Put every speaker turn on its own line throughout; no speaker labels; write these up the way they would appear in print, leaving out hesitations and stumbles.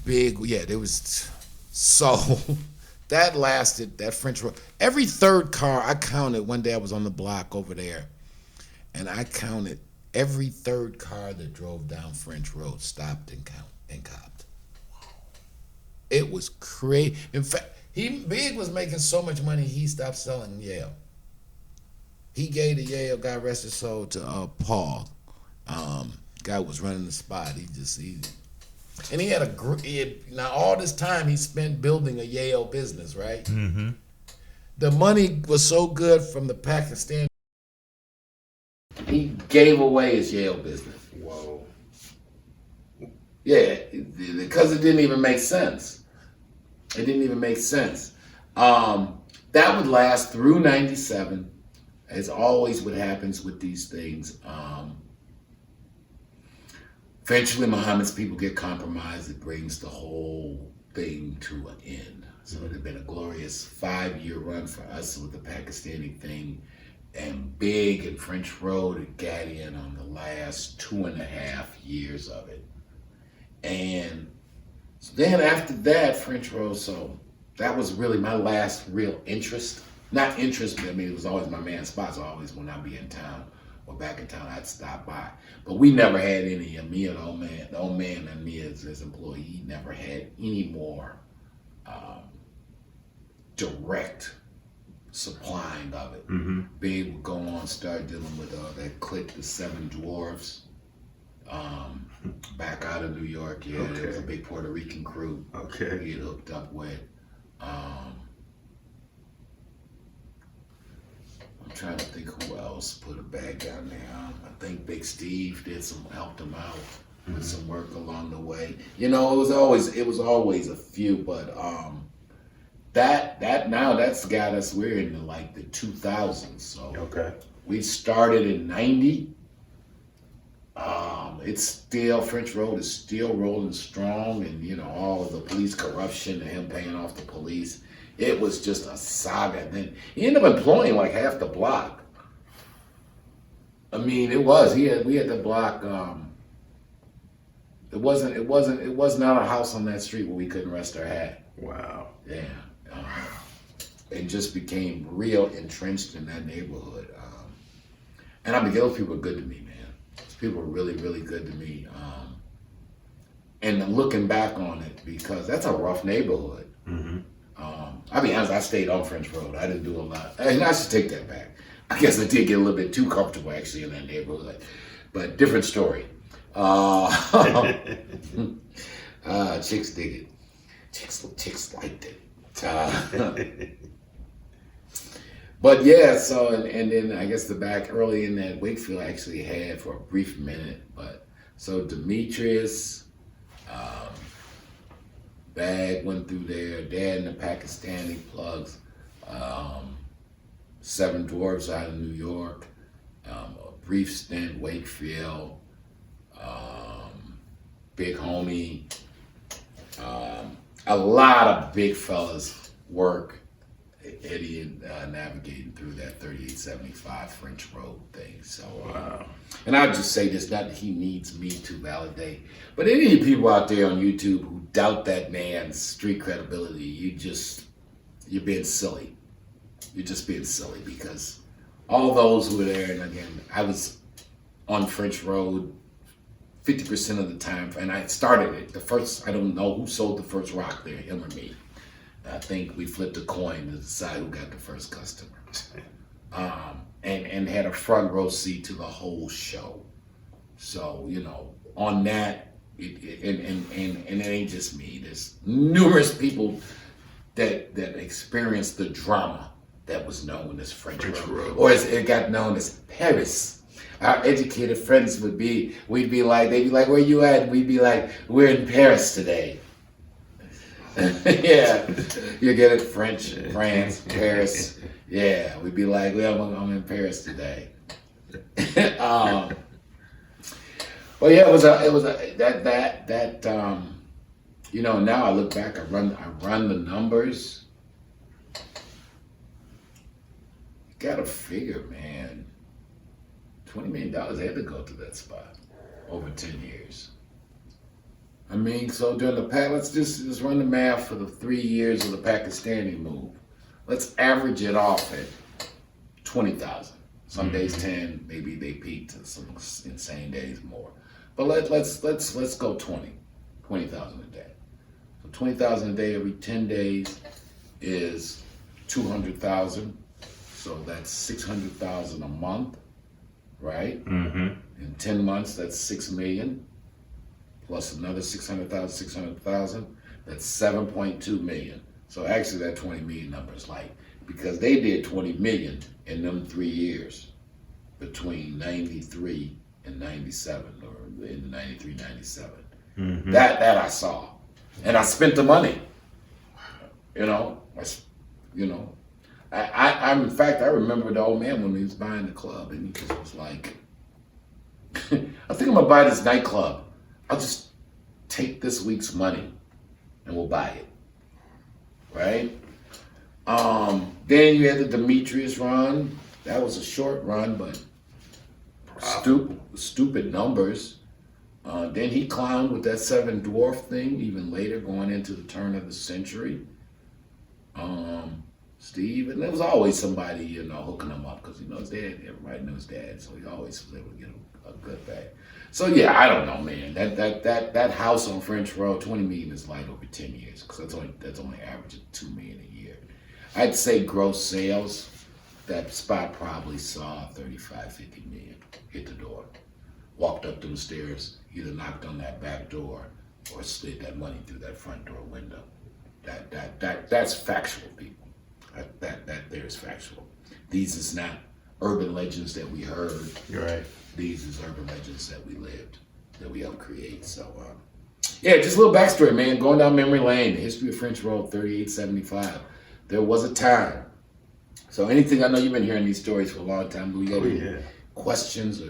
big. Yeah, there was so that lasted that French Road. Every third car I counted one day I was on the block over there, and I counted every third car that drove down French Road stopped and copped. It was crazy. In fact, Big was making so much money he stopped selling Yale. He gave the Yale, God rest his soul, to Paul. Guy was running the spot. And he had now all this time he spent building a Yale business, right?
Mm-hmm.
The money was so good from the Pakistan. He gave away his Yale business.
Whoa.
Yeah, because it didn't even make sense. It didn't even make sense. That would last through 97, as always what happens with these things. Eventually, Muhammad's people get compromised. It brings the whole thing to an end. So it had been a glorious 5-year run for us with the Pakistani thing, and Big and French Road had got in on the last 2.5 years of it. And so then after that, French Road, so that was really my last real interest. Not interest, but I mean, it was always my man's spot. So always when I'd be in town or back in town, I'd stop by. But we never had any, me or the old man and me as his employee, he never had any more direct supplying of it.
Mm-hmm.
Big would go on, start dealing with that clique, the Seven Dwarfs, back out of New York. Yeah,
Okay.
There was a big Puerto Rican crew
Okay.
he had hooked up with. I'm trying to think who else put a bag down there. I think Big Steve helped him out with some work along the way. You know, it was always a few, but that's got us. We're in the 2000s. So
Okay.
we started in 90. It's still, French Road is still rolling strong, and all of the police corruption and him paying off the police. It was just a saga. And then he ended up employing like half the block. I mean, it was. We had the block. It was not a house on that street where we couldn't rest our hat.
Wow.
Yeah. It just became real entrenched in that neighborhood. And I mean, those people are good to me, man. Those people are really, really good to me. And looking back on it, because that's a rough neighborhood.
Mm-hmm.
I'll be honest, I stayed on French Road. I didn't do a lot. And I should take that back. I guess I did get a little bit too comfortable actually in that neighborhood. But different story. Chicks dig it. Chicks liked it. But yeah, so and then I guess the back early in that, Wakefield actually had for a brief minute. But so Demetrius, Bag went through there, Dad and the Pakistani plugs, Seven Dwarfs out of New York, a brief stint, Wakefield, Big Homie, a lot of big fellas work. Eddie and navigating through that 3875 French Road thing. So,
Wow.
And I'll just say this, not that he needs me to validate, but any of you people out there on YouTube who doubt that man's street credibility, you're being silly. You're just being silly, because all those who were there, and again, I was on French Road 50% of the time, and I started it. I don't know who sold the first rock there, him or me. I think we flipped a coin to decide who got the first customer. And had a front row seat to the whole show. So, on that, and it ain't just me. There's numerous people that experienced the drama that was known as French Road. Or as it got known as Paris. Our educated friends they'd be like, where you at? And we'd be like, we're in Paris today. Yeah, you get it, French, France, Paris. Yeah, we'd be like, well, I'm in Paris today. Well, yeah, now I look back, I run the numbers. You gotta figure, man, $20 million had to go to that spot over 10 years. I mean, so during the let's just run the math for the 3 years of the Pakistani move. Let's average it off at 20,000. Some days 10, maybe they peaked to some insane days more. But let's go 20,000 a day. So 20,000 a day every 10 days is 200,000. So that's 600,000 a month, right?
Mm-hmm.
In 10 months, that's 6 million. Plus another 600,000, that's 7.2 million. So actually that 20 million number is like, because they did 20 million in them 3 years between 93 and 97, or in 93, 97.
Mm-hmm.
That I saw. And I spent the money. I in fact, I remember the old man when he was buying the club, and he just was like, I think I'm gonna buy this nightclub. I'll just take this week's money and we'll buy it. Right? Then you had the Demetrius run. That was a short run, but stupid numbers. Then he clowned with that Seven Dwarf thing even later, going into the turn of the century. Steve, and there was always somebody, hooking him up because his dad. Everybody knew his dad, so he always was able to get a good bag. So yeah, I don't know, man. That house on French Road, 20 million is light over 10 years because that's only averaging 2 million a year. I'd say gross sales, that spot probably saw 35, 50 million hit the door. Walked up them stairs, either knocked on that back door or slid that money through that front door window. That's factual, people. That there is factual. These is not urban legends that we heard.
You're right.
These is urban legends that we lived, that we helped create. So, yeah, just a little backstory, man. Going down memory lane, the history of French Road, 3875. There was a time. So anything, I know you've been hearing these stories for a long time. Do we got any questions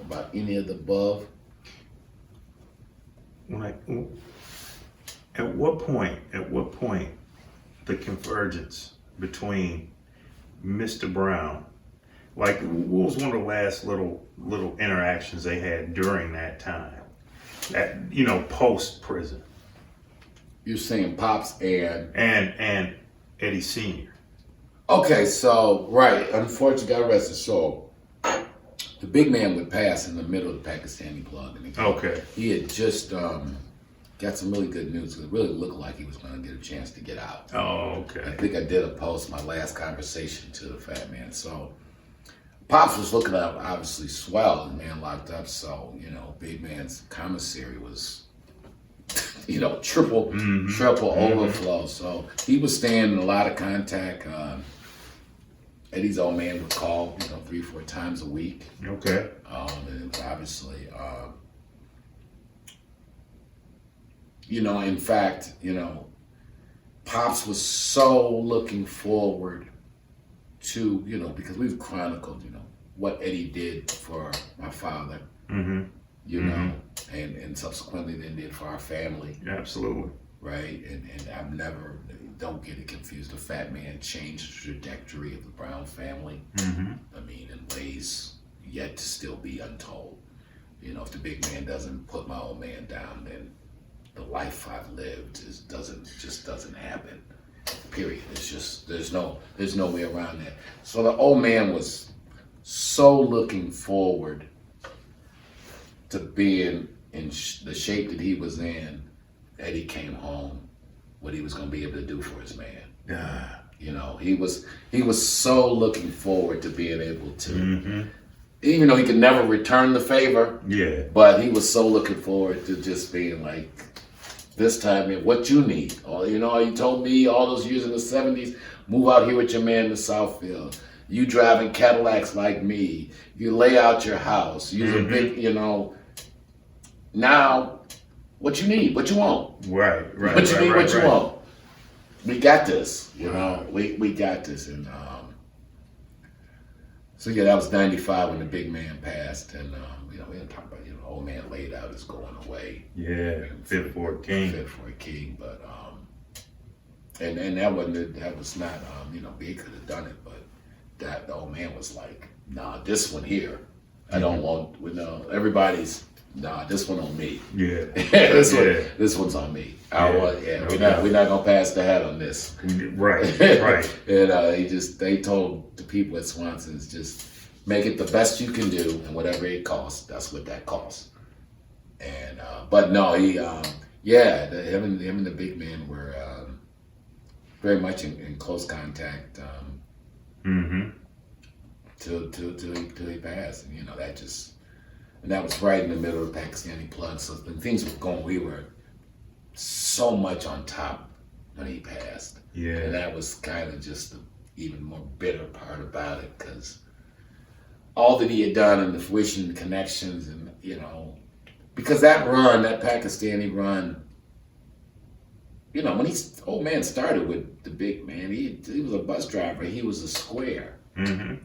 about any of the above?
At what point the convergence between Mr. Brown, like what was one of the last little interactions they had during that time, post prison?
You're saying Pops
and Eddie Sr.
Okay, so right, unfortunately got arrested. So the big man would pass in the middle of the Pakistani plug, and he had just got some really good news. It really looked like he was going to get a chance to get out.
Oh, okay.
I think I did a post, my last conversation to the fat man. So Pops was looking up, obviously swell, the man locked up. So, big man's commissary was, triple overflow. So he was staying in a lot of contact. Eddie's old man would call, 3-4 times a week.
Okay.
And it was obviously, in fact, Pops was so looking forward to, because we've chronicled, what Eddie did for my father, and subsequently then did for our family.
Absolutely.
Right? And I've never, don't get it confused, the fat man changed the trajectory of the Brown family.
Mm-hmm.
I mean, in ways yet to still be untold. If the big man doesn't put my old man down, then the life I've lived doesn't happen. Period. It's just there's no way around that. So the old man was so looking forward to being in the shape that he was in. Eddie came home, what he was going to be able to do for his man.
Yeah.
He was so looking forward to being able to, even though he could never return the favor.
Yeah.
But he was so looking forward to just being like, this time, man, what you need. You told me all those years in the 70s, move out here with your man in the Southfield. You driving Cadillacs like me. You lay out your house. You're a big, now, what you need, what you want.
Right.
What you need, what you want. We got this, we got this. And so yeah, that was 95 when the big man passed. And we didn't talk about, old man laid out is going away.
Yeah, fit for a king.
But and that was not Big could have done it, but the old man was like, nah, this one here, I don't want. Everybody's nah, this one on me.
Yeah.
This one's on me. We're not gonna pass the hat on this.
Right.
And they told the people at Swanson's, just make it the best you can do, and whatever it costs, that's what that costs. And but no, him and the big man were very much in close contact till he passed, and that was right in the middle of the Pakistani plug. So when things were going, we were so much on top when he passed.
Yeah,
and that was kind of just the even more bitter part about it, because all that he had done and the fruition, the connections, and because that Pakistani run, when old man started with the big man, he was a bus driver. He was a square.
Mm-hmm.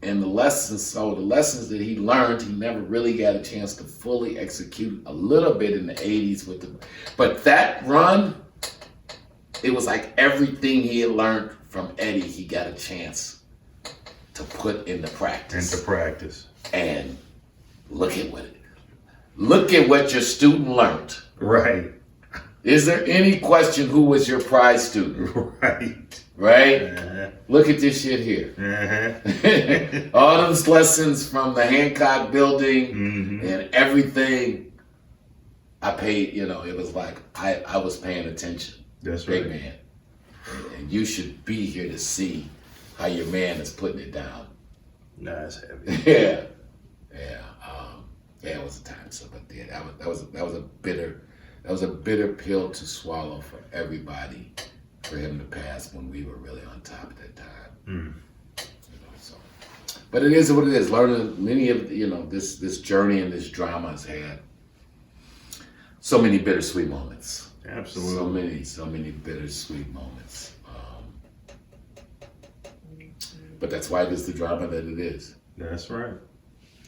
And the lessons that he learned, he never really got a chance to fully execute. A little bit in the 80s but that run, it was like everything he had learned from Eddie, he got a chance to put into practice. And look at what your student learned.
Right.
Is there any question who was your prize student? Right?
Uh-huh.
Look at this shit here.
Uh-huh.
All those lessons from the Hancock building and everything, I paid, it was like I was paying attention.
That's
Big
right.
man. And you should be here to see how your man is putting it down.
That's heavy.
Yeah. It was a time. So, but yeah, that was a bitter pill to swallow for everybody, for him to pass when we were really on top at that time. But it is what it is. Learning many of this journey and this drama has had so many bittersweet moments.
Absolutely.
So many bittersweet moments. But that's why it is the drama that it is.
That's right.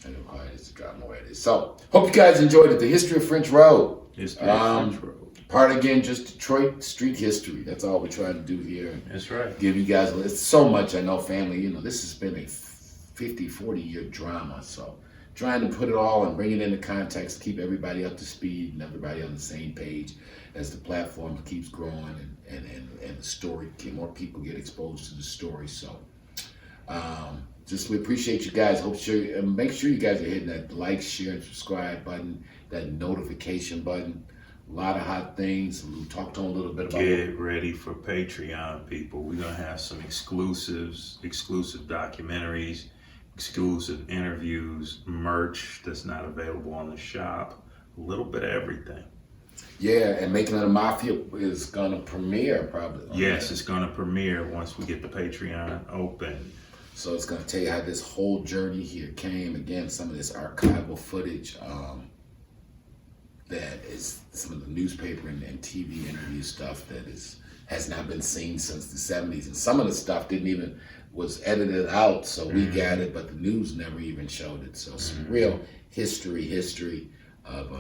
I know why it is the drama where it is. So, hope you guys enjoyed it. The history of French Road.
French Road.
Part again, just Detroit street history. That's all we're trying to do here.
That's right.
Give you guys, it's so much, I know, family. This has been a 50, 40-year drama. So, trying to put it all and bring it into context, keep everybody up to speed and everybody on the same page as the platform keeps growing and the story, more people get exposed to the story. So, we appreciate you guys. Make sure you guys are hitting that like, share, and subscribe button, that notification button. A lot of hot things. We'll talk to them a little bit about
Get ready for Patreon, people. We're going to have some exclusive documentaries, exclusive interviews, merch that's not available on the shop, a little bit of everything.
Yeah, and Making It a Mafia is going to premiere probably.
Yes, it's going to premiere once we get the Patreon open.
So it's going to tell you how this whole journey here came. Again, some of this archival footage that is some of the newspaper and TV interview stuff that has not been seen since the 70s. And some of the stuff was edited out, so we got it, but the news never even showed it. So some real history of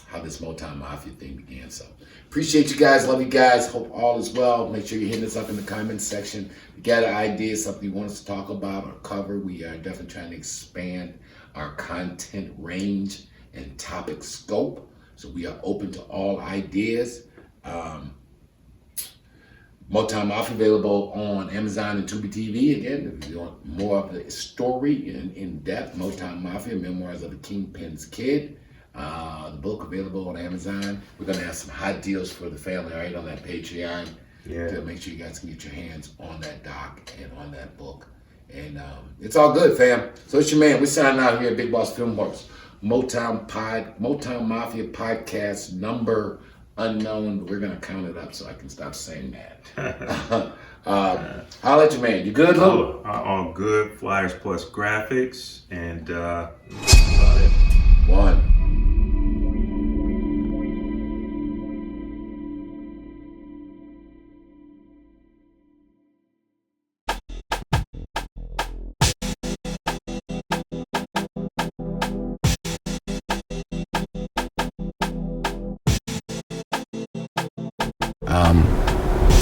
how this Motown Mafia thing began. So appreciate you guys, love you guys, hope all is well. Make sure you're hitting us up in the comments section. If you got an idea, something you want us to talk about or cover, we are definitely trying to expand our content range and topic scope. So we are open to all ideas. Motown Mafia available on Amazon and Tubi TV. Again, if you want more of the story in depth, Motown Mafia, Memoirs of a Kingpin's Kid. The book available on Amazon. We're going to have some hot deals for the family, right, on that Patreon.
Yeah.
To make sure you guys can get your hands on that doc and on that book. And it's all good, fam. So it's your man. We're signing out here at Big Boss Filmworks. Motown Mafia podcast number unknown. We're going to count it up so I can stop saying that. Holla at you, man. You good, Lou?
All good. Flyers plus graphics. And that's
about it. One.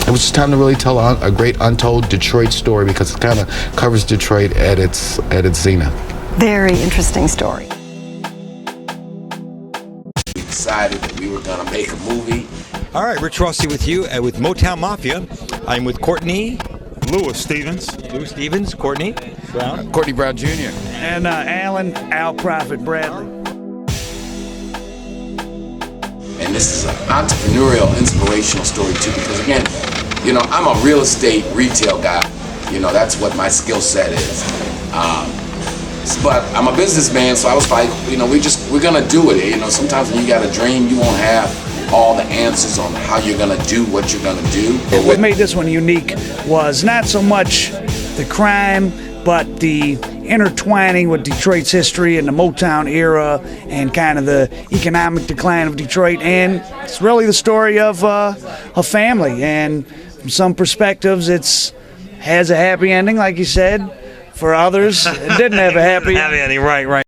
It was just time to really tell a great untold Detroit story, because it kind of covers Detroit at its zenith.
Very interesting story.
decided that we were going to make a movie.
All right, Rich Rossi with you with Motown Mafia. I'm with Courtney
Lewis Stevens.
Courtney Brown.
Courtney Brown Jr.
And Alan Al Prophet Bradley.
And this is an entrepreneurial, inspirational story too, because again, you know, I'm a real estate retail guy. You know, that's what my skill set is. But I'm a businessman, so I was like, you know, we're gonna do it. You know, sometimes when you got a dream, you won't have all the answers on how you're gonna do what you're gonna do.
What made this one unique was not so much the crime, but the intertwining with Detroit's history and the Motown era and kind of the economic decline of Detroit. And it's really the story of a family. And from some perspectives, it's has a happy ending, like you said. For others, it didn't have a happy ending.
Right.